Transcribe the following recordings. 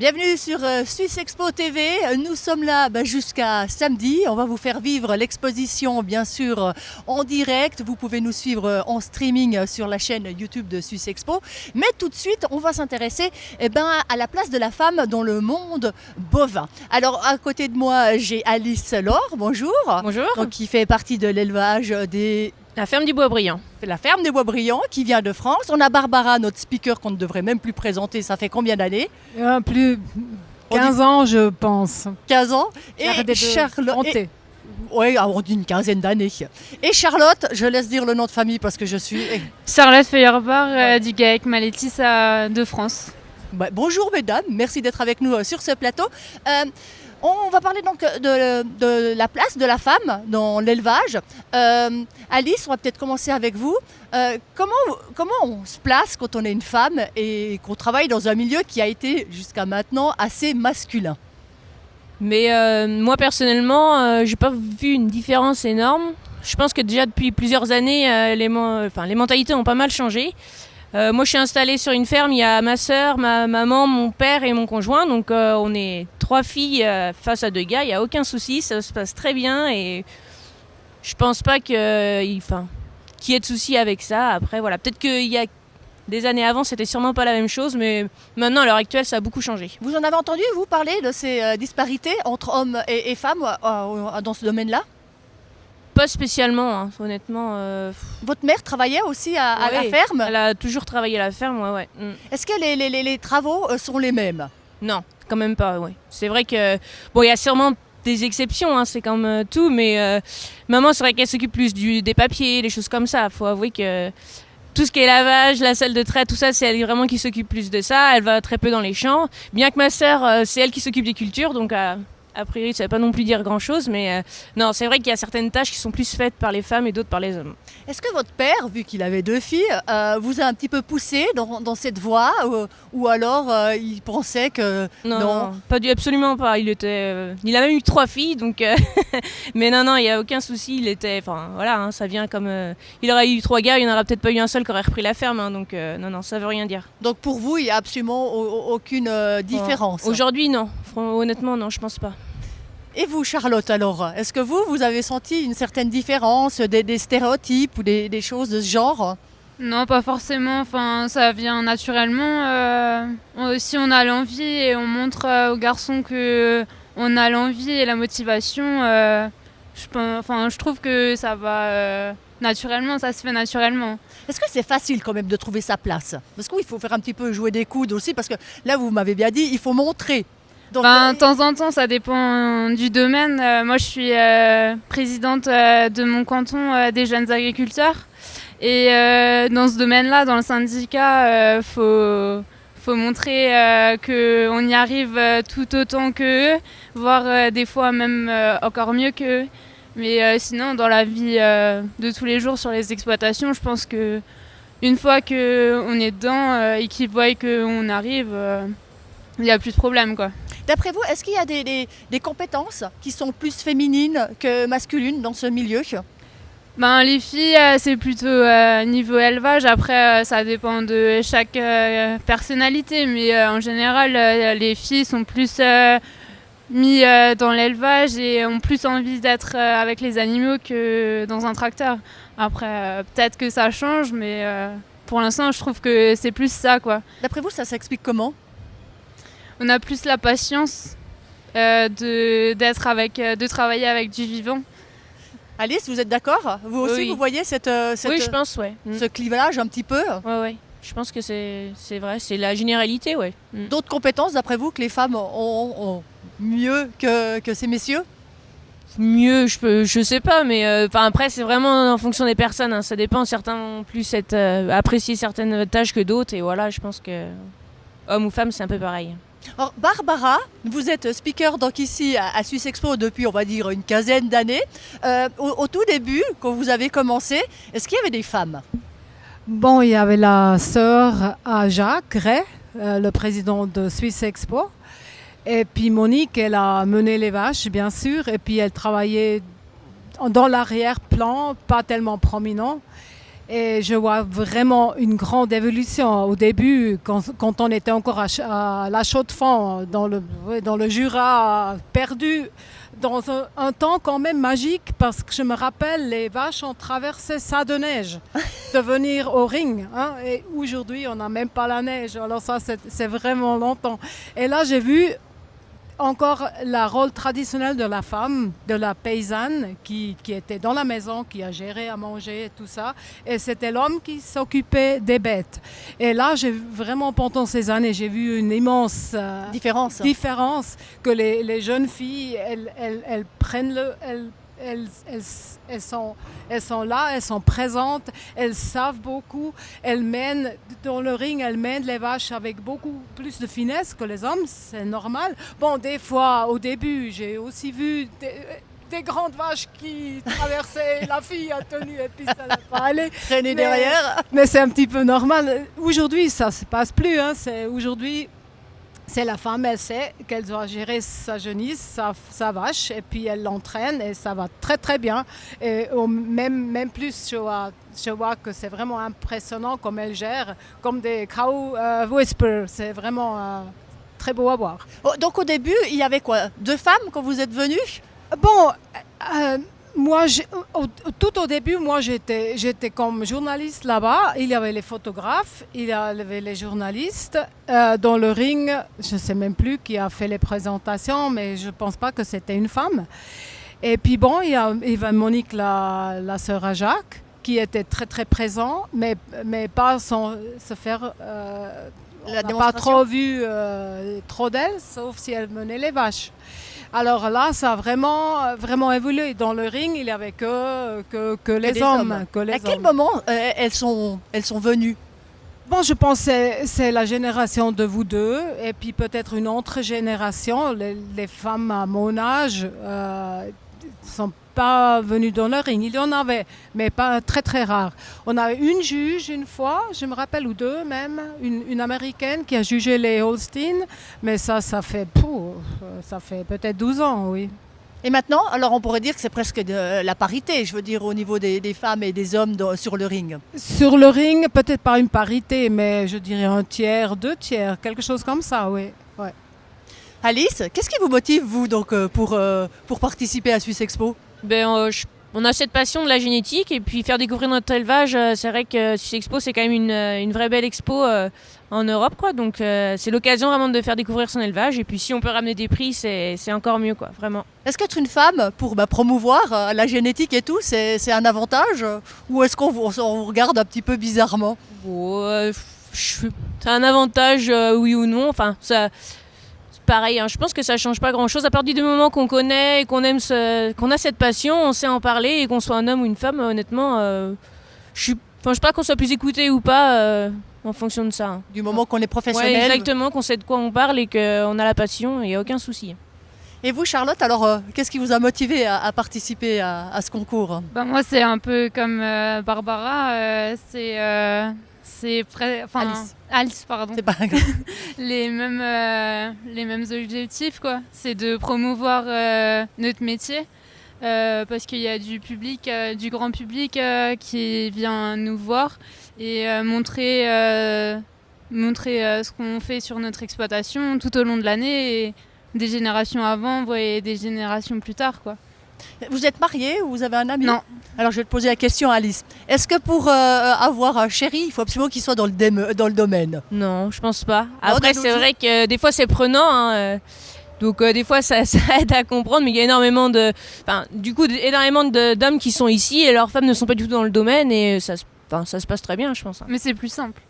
Bienvenue sur Suisse Expo TV. Nous sommes là jusqu'à samedi. On va vous faire vivre l'exposition, bien sûr, en direct. Vous pouvez nous suivre en streaming sur la chaîne YouTube de Suisse Expo. Mais tout de suite, on va s'intéresser à la place de la femme dans le monde bovin. Alors, à côté de moi, j'ai Alice Laure. Bonjour. Bonjour. Donc, qui fait partie de l'élevage des... La ferme du Bois-Brillant. La ferme des Bois-Brillants qui vient de France. On a Barbara, notre speaker qu'on ne devrait même plus présenter. Ça fait combien d'années? Plus 15 ans, je pense. 15 ans. Et Charlotte. Oui, on dit une quinzaine d'années. Et Charlotte, je laisse dire le nom de famille parce que je suis... Charlotte Feuerbach du GAEC Malétis de France. Bonjour mesdames, merci d'être avec nous sur ce plateau. On va parler donc de la place de la femme dans l'élevage. Alice, on va peut-être commencer avec vous. Comment on se place quand on est une femme et qu'on travaille dans un milieu qui a été jusqu'à maintenant assez masculin? Mais moi personnellement, j'ai pas vu une différence énorme. Je pense que déjà depuis plusieurs années, les mentalités ont pas mal changé. Moi je suis installée sur une ferme, il y a ma soeur, ma maman, mon père et mon conjoint. Donc on est 3 filles face à 2 gars, il n'y a aucun souci, ça se passe très bien. Et je pense pas qu'il y ait de soucis avec ça. Après voilà, peut-être qu'il y a des années avant c'était sûrement pas la même chose, mais maintenant à l'heure actuelle ça a beaucoup changé. Vous en avez entendu vous parler de ces disparités entre hommes et femmes dans ce domaine-là? Pas spécialement, hein, honnêtement. Votre mère travaillait aussi à la ferme? Elle a toujours travaillé à la ferme, ouais. Est-ce que les travaux sont les mêmes? Non, quand même pas, ouais. C'est vrai que, bon, il y a sûrement des exceptions, hein, c'est comme tout, mais maman, c'est vrai qu'elle s'occupe plus des papiers, des choses comme ça. Faut avouer que tout ce qui est lavage, la salle de trait, tout ça, c'est elle vraiment qui s'occupe plus de ça. Elle va très peu dans les champs. Bien que ma sœur, c'est elle qui s'occupe des cultures, donc... A priori, ça ne veut pas non plus dire grand-chose, mais non, c'est vrai qu'il y a certaines tâches qui sont plus faites par les femmes et d'autres par les hommes. Est-ce que votre père, vu qu'il avait 2 filles, vous a un petit peu poussé dans cette voie ou alors il pensait que... Non, absolument pas. Il a même eu 3 filles, donc... mais non, il n'y a aucun souci. Il était... Enfin, voilà, hein, ça vient comme... il aurait eu 3 gars, il n'y en aurait peut-être pas eu un seul qui aurait repris la ferme, hein, donc non, ça veut rien dire. Donc pour vous, il n'y a absolument aucune différence? Aujourd'hui, non. Honnêtement, non, je pense pas. Et vous, Charlotte, alors, est-ce que vous avez senti une certaine différence, des stéréotypes ou des choses de ce genre? Non, pas forcément. Enfin, ça vient naturellement. Si on a l'envie et on montre aux garçons que on a l'envie et la motivation, je trouve que ça va naturellement, ça se fait naturellement. Est-ce que c'est facile quand même de trouver sa place? Parce qu'il faut faire un petit peu jouer des coudes aussi, parce que là, vous m'avez bien dit, il faut montrer. Donc, de temps en temps, ça dépend du domaine. Moi, je suis présidente de mon canton des jeunes agriculteurs. Et dans ce domaine-là, dans le syndicat, faut montrer qu'on y arrive tout autant qu'eux, voire des fois même encore mieux qu'eux. Mais sinon, dans la vie de tous les jours sur les exploitations, je pense qu'une fois qu'on est dedans et qu'ils voient qu'on arrive, il n'y a plus de problème, quoi. D'après vous, est-ce qu'il y a des compétences qui sont plus féminines que masculines dans ce milieu? Les filles, c'est plutôt niveau élevage. Après, ça dépend de chaque personnalité. Mais en général, les filles sont plus mises dans l'élevage et ont plus envie d'être avec les animaux que dans un tracteur. Après, peut-être que ça change, mais pour l'instant, je trouve que c'est plus ça, quoi. D'après vous, ça s'explique comment? On a plus la patience de travailler avec du vivant. Alice, vous êtes d'accord? Vous aussi, oui. Vous voyez oui, je pense, ouais. Ce clivage un petit peu? Oui. Je pense que c'est vrai, c'est la généralité, ouais. D'autres compétences, d'après vous, que les femmes ont mieux que ces messieurs? Mieux, je sais pas, mais après, c'est vraiment en fonction des personnes. Hein, ça dépend, certains vont plus apprécier certaines tâches que d'autres, et voilà, je pense que homme ou femme, c'est un peu pareil. Alors, Barbara, vous êtes speaker donc ici à Suisse Expo depuis, on va dire, une quinzaine d'années. Au tout début, quand vous avez commencé, est-ce qu'il y avait des femmes? Bon, il y avait la sœur à Jacques Ray, le président de Suisse Expo. Et puis Monique, elle a mené les vaches, bien sûr. Et puis elle travaillait dans l'arrière-plan, pas tellement prominent. Et je vois vraiment une grande évolution. Au début, quand on était encore à La Chaux-de-Fonds, dans le Jura, perdu, dans un temps quand même magique, parce que je me rappelle, les vaches ont traversé ça de neige, de venir au ring. Hein, et aujourd'hui, on n'a même pas la neige. Alors ça, c'est vraiment longtemps. Et là, j'ai vu encore le rôle traditionnel de la femme, de la paysanne qui était dans la maison, qui a géré à manger et tout ça. Et c'était l'homme qui s'occupait des bêtes. Et là, j'ai vraiment, pendant ces années, j'ai vu une immense différence que les jeunes filles, elles prennent elles sont là, elles sont présentes, elles savent beaucoup, elles mènent dans le ring, elles mènent les vaches avec beaucoup plus de finesse que les hommes, c'est normal. Bon, des fois, au début, j'ai aussi vu des grandes vaches qui traversaient, la fille a tenu et puis ça n'a pas allé. Traîner derrière. Mais c'est un petit peu normal. Aujourd'hui, ça ne se passe plus. Hein. Aujourd'hui, c'est la femme, elle sait qu'elle doit gérer sa genisse, sa vache, et puis elle l'entraîne et ça va très très bien. Et même plus, je vois que c'est vraiment impressionnant comme elle gère, comme des cow whispers. C'est vraiment très beau à voir. Oh, donc au début, il y avait quoi? 2 femmes quand vous êtes venus? Bon, moi, tout au début, moi, j'étais comme journaliste là-bas. Il y avait les photographes, il y avait les journalistes. Dans le ring, je ne sais même plus qui a fait les présentations, mais je ne pense pas que c'était une femme. Et puis bon, il y avait Monique, la sœur à Jacques, qui était très, très présent, mais pas sans se faire... on n'a pas trop vu trop d'elle, sauf si elle menait les vaches. Alors là, ça a vraiment évolué. Dans le ring, il n'y avait que les hommes. À quel moment elles sont venues? Bon, je pense que c'est la génération de vous deux, et puis peut-être une autre génération. Les femmes à mon âge ne sont pas venues dans le ring. Il y en avait, mais pas très très rare. On avait une juge une fois, je me rappelle, ou 2 même, une américaine qui a jugé les Holstein, mais ça fait peut-être 12 ans, oui. Et maintenant, alors on pourrait dire que c'est presque de la parité, je veux dire, au niveau des femmes et des hommes sur le ring. Sur le ring, peut-être pas une parité, mais je dirais 1/3, 2/3, quelque chose comme ça, oui. Ouais. Alice, qu'est-ce qui vous motive, vous, donc, pour participer à Swiss Expo? On a cette passion de la génétique et puis faire découvrir notre élevage, c'est vrai que Swiss Expo c'est quand même une vraie belle expo en Europe, quoi. Donc c'est l'occasion vraiment de faire découvrir son élevage et puis si on peut ramener des prix, c'est encore mieux, quoi, vraiment. Est-ce qu'être une femme pour promouvoir la génétique et tout, c'est un avantage ou est-ce qu'on vous regarde un petit peu bizarrement? C'est un avantage, oui ou non, enfin ça... Pareil, hein, je pense que ça change pas grand-chose. À partir du moment qu'on connaît et qu'on a cette passion, on sait en parler et qu'on soit un homme ou une femme, honnêtement, je pense pas qu'on soit plus écouté ou pas en fonction de ça. Hein. Du moment qu'on est professionnel. Ouais, exactement, qu'on sait de quoi on parle et qu'on a la passion, il n'y a aucun souci. Et vous, Charlotte, alors qu'est-ce qui vous a motivé à participer à ce concours? Moi, c'est un peu comme Barbara, Alice, pardon. C'est pas grave. les mêmes objectifs, quoi. C'est de promouvoir notre métier parce qu'il y a du public, du grand public qui vient nous voir et montrer ce qu'on fait sur notre exploitation tout au long de l'année et des générations avant et des générations plus tard, quoi. Vous êtes mariée ou vous avez un ami? Non. Alors je vais te poser la question, Alice. Est-ce que pour avoir un chéri, il faut absolument qu'il soit dans le domaine? Non, je pense pas. Après, c'est vrai que des fois c'est prenant, hein, donc des fois ça aide à comprendre, mais il y a énormément d'hommes qui sont ici et leurs femmes ne sont pas du tout dans le domaine et ça se passe très bien, je pense. Hein. Mais c'est plus simple.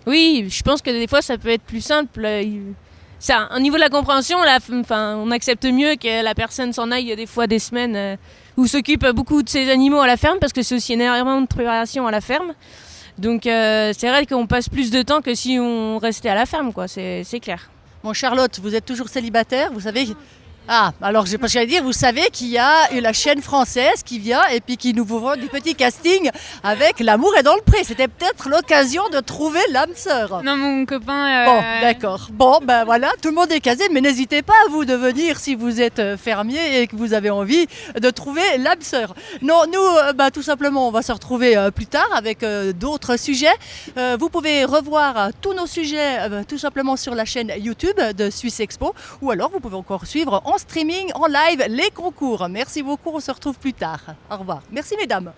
Oui, je pense que des fois ça peut être plus simple. Ça, au niveau de la compréhension, on accepte mieux que la personne s'en aille des fois des semaines ou s'occupe beaucoup de ses animaux à la ferme parce que c'est aussi énormément de préparation à la ferme. Donc c'est vrai qu'on passe plus de temps que si on restait à la ferme, quoi. C'est clair. Bon, Charlotte, vous êtes toujours célibataire, vous savez. Ah, alors j'allais dire, vous savez qu'il y a la chaîne française qui vient et puis qui nous vend des petits castings avec L'amour est dans le pré. C'était peut-être l'occasion de trouver l'âme sœur. Non, mon copain. Bon, d'accord. Bon, ben voilà, tout le monde est casé, mais n'hésitez pas à vous de venir si vous êtes fermier et que vous avez envie de trouver l'âme sœur. Non, nous, tout simplement, on va se retrouver plus tard avec d'autres sujets. Vous pouvez revoir tous nos sujets tout simplement sur la chaîne YouTube de Suisse Expo ou alors vous pouvez encore suivre en streaming, en live, les concours. Merci beaucoup, on se retrouve plus tard. Au revoir. Merci mesdames.